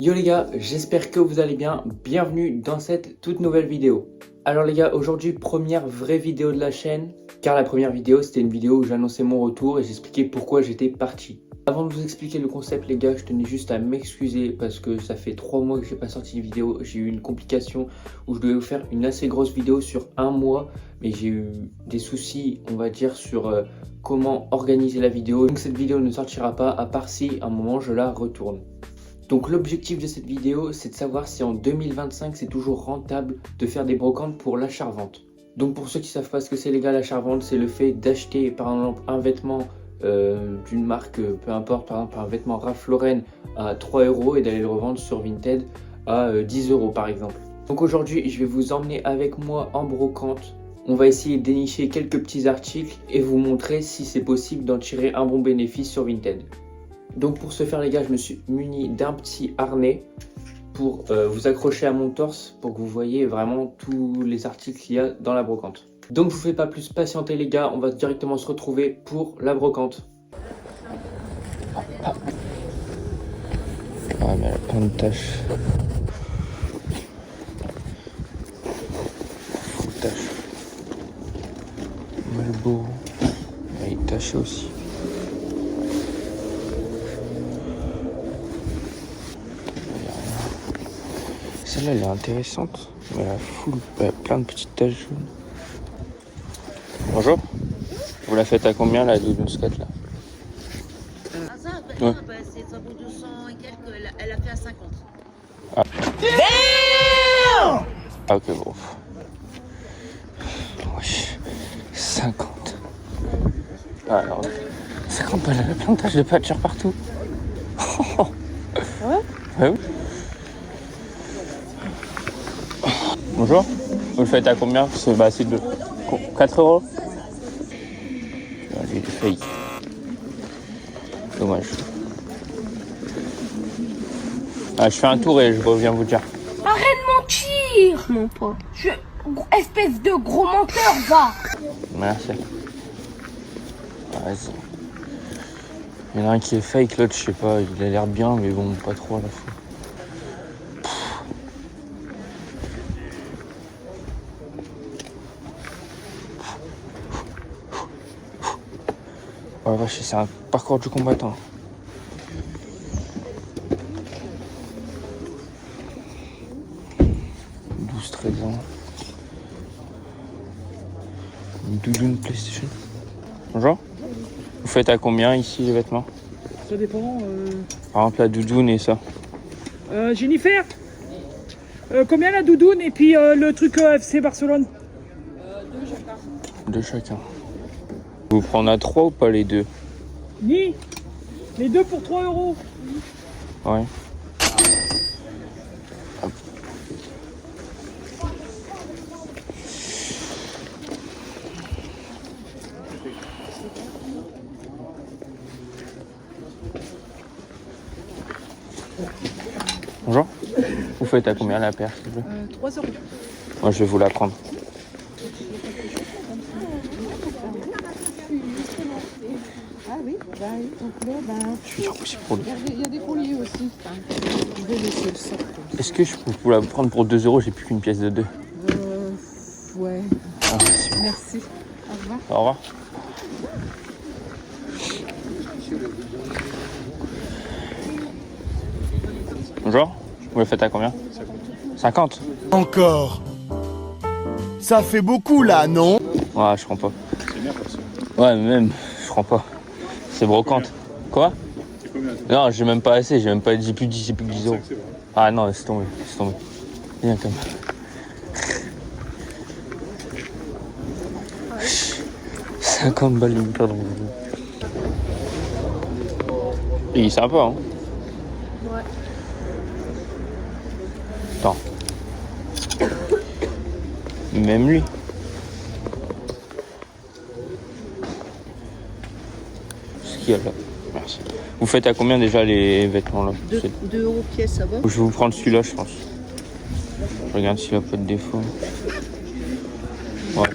Yo les gars, j'espère que vous allez bien. Bienvenue dans cette toute nouvelle vidéo. Alors les gars, aujourd'hui première vraie vidéo de la chaîne, car la première vidéo c'était une vidéo où j'annonçais mon retour et j'expliquais pourquoi j'étais parti. Avant de vous expliquer le concept les gars, je tenais juste à m'excuser parce que ça fait 3 mois que j'ai pas sorti de vidéo. J'ai eu une complication où je devais vous faire une assez grosse vidéo sur un mois, mais j'ai eu des soucis on va dire sur comment organiser la vidéo. Donc cette vidéo ne sortira pas à part si à un moment je la retourne. Donc l'objectif de cette vidéo, c'est de savoir si en 2025, c'est toujours rentable de faire des brocantes pour l'achat-revente. Donc pour ceux qui ne savent pas ce que c'est les gars, l'achat-revente, c'est le fait d'acheter par exemple un vêtement d'une marque, peu importe, par exemple un vêtement Ralph Lauren à 3 € et d'aller le revendre sur Vinted à 10 € par exemple. Donc aujourd'hui, je vais vous emmener avec moi en brocante. On va essayer de dénicher quelques petits articles et vous montrer si c'est possible d'en tirer un bon bénéfice sur Vinted. Donc pour ce faire les gars, je me suis muni d'un petit harnais pour vous accrocher à mon torse pour que vous voyez vraiment tous les articles qu'il y a dans la brocante. Donc je vous fais pas plus patienter les gars, on va directement se retrouver pour la brocante. Ah mais elle a plein de taches. Taches. Malbo. Elle est tachée aussi. Celle-là elle est intéressante, mais elle a plein de petites taches jaunes. Bonjour, vous la faites à combien la doudoune Scott là? Ouais. Ça vaut 200 et quelques, elle a fait à 50. Ah. Ah ok bon. Wesh, 50. Ah, alors, 50 balles, elle a plein de taches de pâture partout. Ouais. Ouais, oui. Bonjour, vous le faites à combien? C'est de 4 €. Allez, le fake. Dommage. Ah, je fais un tour et je reviens vous dire. Arrête de mentir, mon pote. Espèce de gros menteur, va. Merci. Ah, vas-y. Il y en a un qui est fake, l'autre je sais pas, il a l'air bien, mais bon, pas trop à la fois. Oh la vache, c'est un parcours du combattant. « 13 ans. Une doudoune PlayStation. Bonjour. Vous faites à combien ici les vêtements? Ça dépend. Par exemple la doudoune et ça. Jennifer, combien la doudoune et puis le truc FC Barcelone? Deux chacun. Vous prenez à 3 ou pas les deux? Ni les deux pour 3 €. Ouais. Bonjour. Vous faites à combien la paire s'il vous plaît? 3 €. Moi je vais vous la prendre. Ah oui, donc là, Je suis trop possible pour lui. il y a des colliers aussi. Je vais laisser le sac. Est-ce que je peux vous la prendre pour 2 €? J'ai plus qu'une pièce de 2. Ouais, Ah, merci. merci. Au revoir. Au revoir. Bonjour. Vous la faites à combien? 50. Encore. Ça fait beaucoup là, non? Ouais, je prends pas. C'est bien ça. Ouais, mais même, je prends pas. C'est brocante. Quoi? C'est combien? Non, j'ai même pas assez, j'ai plus de 10 €. Ah non, laisse tomber, laisse tomber. Viens comme. 50 balles de perdre. Il est sympa, hein? Ouais. Attends. Même lui. Ce qu'il y a là. Merci. Vous faites à combien déjà les vêtements là? 2 € pièce, ça va? Je vais vous prendre celui-là, je pense. Je regarde s'il n'a pas de défaut. Ouais,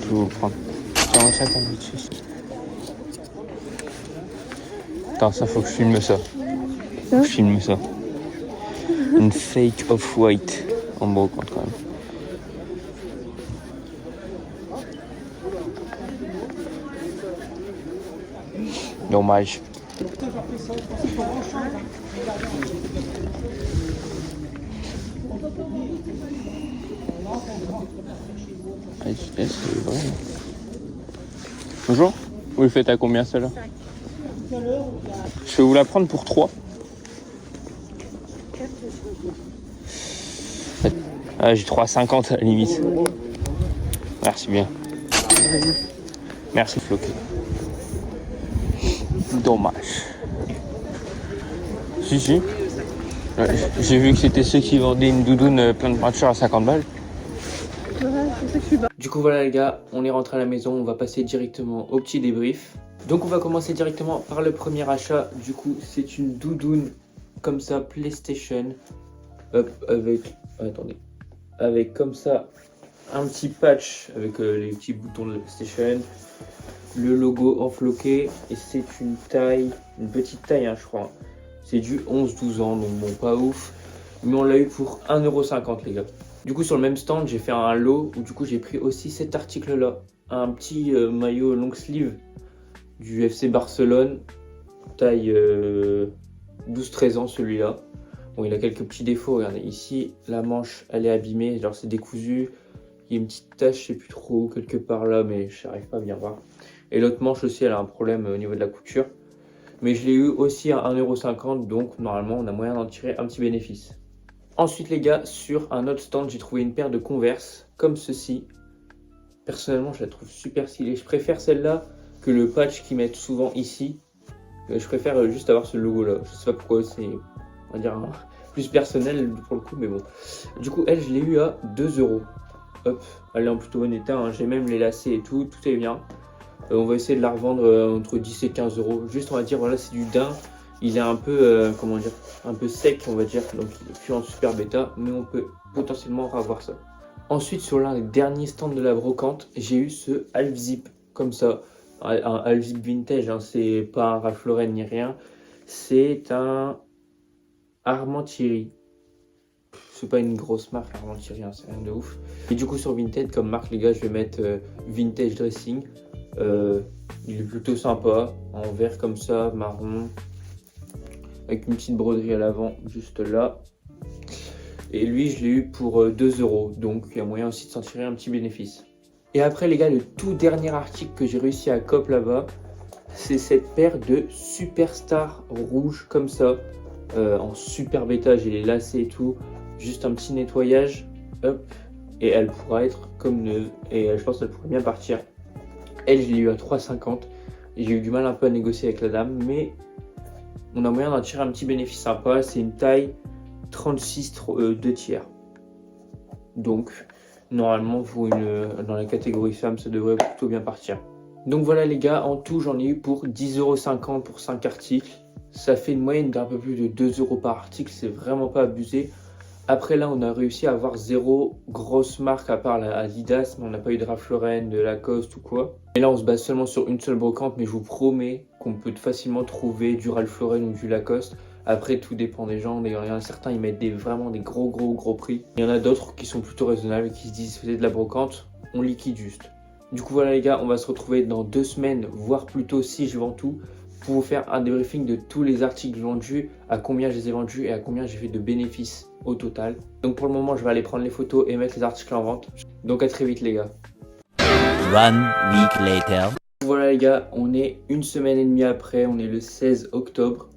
je vais vous le prendre. Tiens, ça, attends, vite fait. Attends, ça, faut que je filme ça. Faut que je filme ça. Une fake off-white en brocante quand même. Dommage. C'est vrai. Bonjour. Vous le faites à combien celle-là? Je vais vous la prendre pour 3. Ah, j'ai 3,50 à la limite. Merci bien. Merci Floqué. Dommage. Si. Ouais, j'ai vu que c'était ceux qui vendaient une doudoune plein de peinture à 50 balles. Du coup voilà les gars, on est rentré à la maison, on va passer directement au petit débrief. Donc on va commencer directement par le premier achat. Du coup c'est une doudoune comme ça PlayStation. Hop, avec comme ça un petit patch avec les petits boutons de la PlayStation. Le logo enfloqué et c'est une petite taille hein, je crois. C'est du 11-12 ans donc bon pas ouf. Mais on l'a eu pour 1,50€ les gars. Du coup sur le même stand j'ai fait un lot où du coup j'ai pris aussi cet article là. Un petit maillot long sleeve du FC Barcelone. Taille 12-13 ans celui-là. Bon il a quelques petits défauts, regardez ici la manche elle est abîmée, genre c'est décousu. Il y a une petite tache, je sais plus trop, quelque part là mais je n'arrive pas à bien voir. Et l'autre manche aussi elle a un problème au niveau de la couture. Mais je l'ai eu aussi à 1,50€ donc normalement on a moyen d'en tirer un petit bénéfice. Ensuite les gars, sur un autre stand, j'ai trouvé une paire de Converse comme ceci. Personnellement, je la trouve super stylée. Je préfère celle-là que le patch qu'ils mettent souvent ici. Je préfère juste avoir ce logo-là. Je sais pas pourquoi, c'est on va dire plus personnel pour le coup, mais bon. Du coup, elle, je l'ai eu à 2€. Hop, elle est en plutôt bon état. Hein. J'ai même les lacets et tout est bien. On va essayer de la revendre entre 10 et 15€. Juste, on va dire, voilà, c'est du daim. Il est un peu, comment dire, un peu sec, on va dire, donc il est plus en super bêta, mais on peut potentiellement avoir ça. Ensuite, sur l'un des derniers stands de la brocante, j'ai eu ce half zip, comme ça, un half zip vintage, hein, c'est pas un Ralph Lauren ni rien, c'est un Armand-Thierry. C'est pas une grosse marque, Armand-Thierry, hein, c'est rien de ouf. Et du coup, sur Vinted, comme marque, les gars, je vais mettre Vintage Dressing. Il est plutôt sympa, en vert comme ça, marron. Avec une petite broderie à l'avant, juste là. Et lui, je l'ai eu pour 2€. Donc, il y a moyen aussi de s'en tirer un petit bénéfice. Et après, les gars, le tout dernier article que j'ai réussi à cope là-bas, c'est cette paire de Superstar rouge comme ça. En super bêta, j'ai les lacets et tout. Juste un petit nettoyage. Hop. Et elle pourra être comme neuve. Et je pense qu'elle pourrait bien partir. Elle, je l'ai eu à 3,50. J'ai eu du mal un peu à négocier avec la dame. Mais on a moyen d'en tirer un petit bénéfice sympa. C'est une taille 36 2 tiers. Donc, normalement, pour dans la catégorie femme, ça devrait plutôt bien partir. Donc voilà les gars, en tout, j'en ai eu pour 10,50€ pour 5 articles. Ça fait une moyenne d'un peu plus de 2€ par article. C'est vraiment pas abusé. Après là, on a réussi à avoir 0 grosse marque à part la Adidas. Mais on n'a pas eu de Ralph Lauren, de Lacoste ou quoi. Et là, on se base seulement sur une seule brocante. Mais je vous promets qu'on peut facilement trouver du Ralph Lauren ou du Lacoste. Après, tout dépend des gens. Il y en a certains, ils mettent vraiment des gros prix. Il y en a d'autres qui sont plutôt raisonnables et qui se disent, c'est de la brocante, on liquide juste. Du coup, voilà les gars, on va se retrouver dans 2 semaines, voire plutôt si je vends tout, pour vous faire un débriefing de tous les articles vendus, à combien je les ai vendus et à combien j'ai fait de bénéfices au total. Donc pour le moment, je vais aller prendre les photos et mettre les articles en vente. Donc à très vite les gars. 1 week later. Voilà les gars, on est 1 semaine et demie après, on est le 16 octobre.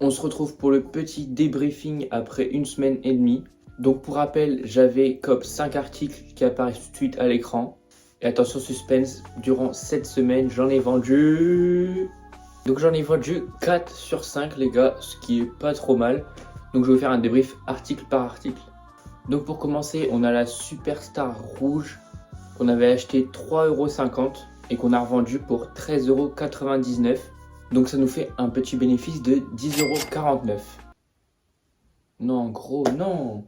On se retrouve pour le petit débriefing après 1 semaine et demie. Donc pour rappel, j'avais cop 5 articles qui apparaissent tout de suite à l'écran. Et attention suspense, durant cette semaine, j'en ai vendu... Donc j'en ai vendu 4 sur 5 les gars, ce qui est pas trop mal. Donc je vais vous faire un débrief article par article. Donc pour commencer, on a la Superstar rouge qu'on avait acheté 3,50€ et qu'on a revendu pour 13,99€. Donc ça nous fait un petit bénéfice de 10,49€. Non, gros, non.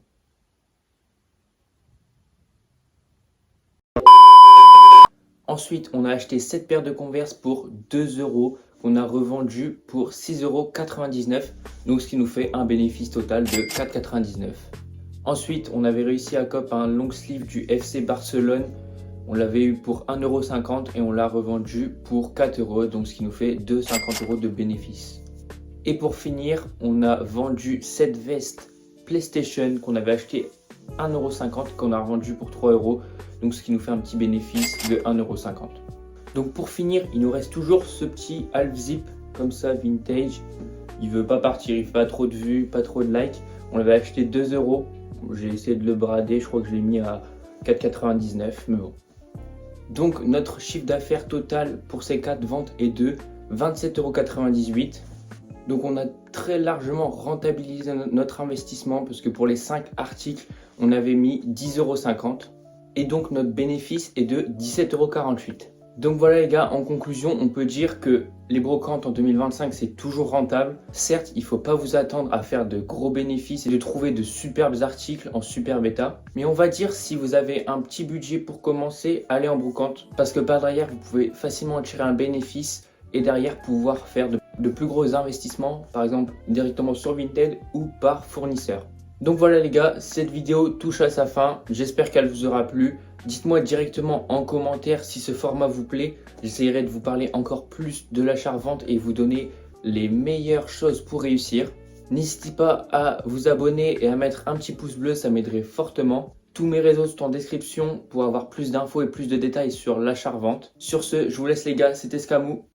Ensuite, on a acheté 7 paires de Converse pour 2€. on a revendu pour 6,99 €, donc ce qui nous fait un bénéfice total de 4,99 €. Ensuite, on avait réussi à cop un long sleeve du FC Barcelone. On l'avait eu pour 1,50 € et on l'a revendu pour 4 €, donc ce qui nous fait 2,50 € de bénéfice. Et pour finir, on a vendu cette veste PlayStation qu'on avait acheté 1,50 € qu'on a revendu pour 3 €, donc ce qui nous fait un petit bénéfice de 1,50 €. Donc pour finir, il nous reste toujours ce petit half zip comme ça vintage. Il veut pas partir, il fait pas trop de vues, pas trop de likes. On l'avait acheté 2 €. J'ai essayé de le brader, je crois que je l'ai mis à 4,99 €, mais bon. Donc notre chiffre d'affaires total pour ces 4 ventes est de 27,98 €. Donc on a très largement rentabilisé notre investissement parce que pour les 5 articles, on avait mis 10,50 €. Et donc notre bénéfice est de 17,48 €. Donc voilà les gars, en conclusion, on peut dire que les brocantes en 2025, c'est toujours rentable. Certes, il ne faut pas vous attendre à faire de gros bénéfices et de trouver de superbes articles en super bêta. Mais on va dire, si vous avez un petit budget pour commencer, allez en brocante. Parce que par derrière, vous pouvez facilement en tirer un bénéfice et derrière pouvoir faire de plus gros investissements, par exemple directement sur Vinted ou par fournisseur. Donc voilà les gars, cette vidéo touche à sa fin. J'espère qu'elle vous aura plu. Dites-moi directement en commentaire si ce format vous plaît. J'essaierai de vous parler encore plus de l'achat-revente et vous donner les meilleures choses pour réussir. N'hésitez pas à vous abonner et à mettre un petit pouce bleu, ça m'aiderait fortement. Tous mes réseaux sont en description pour avoir plus d'infos et plus de détails sur l'achat-revente. Sur ce, je vous laisse les gars, c'était Scamou.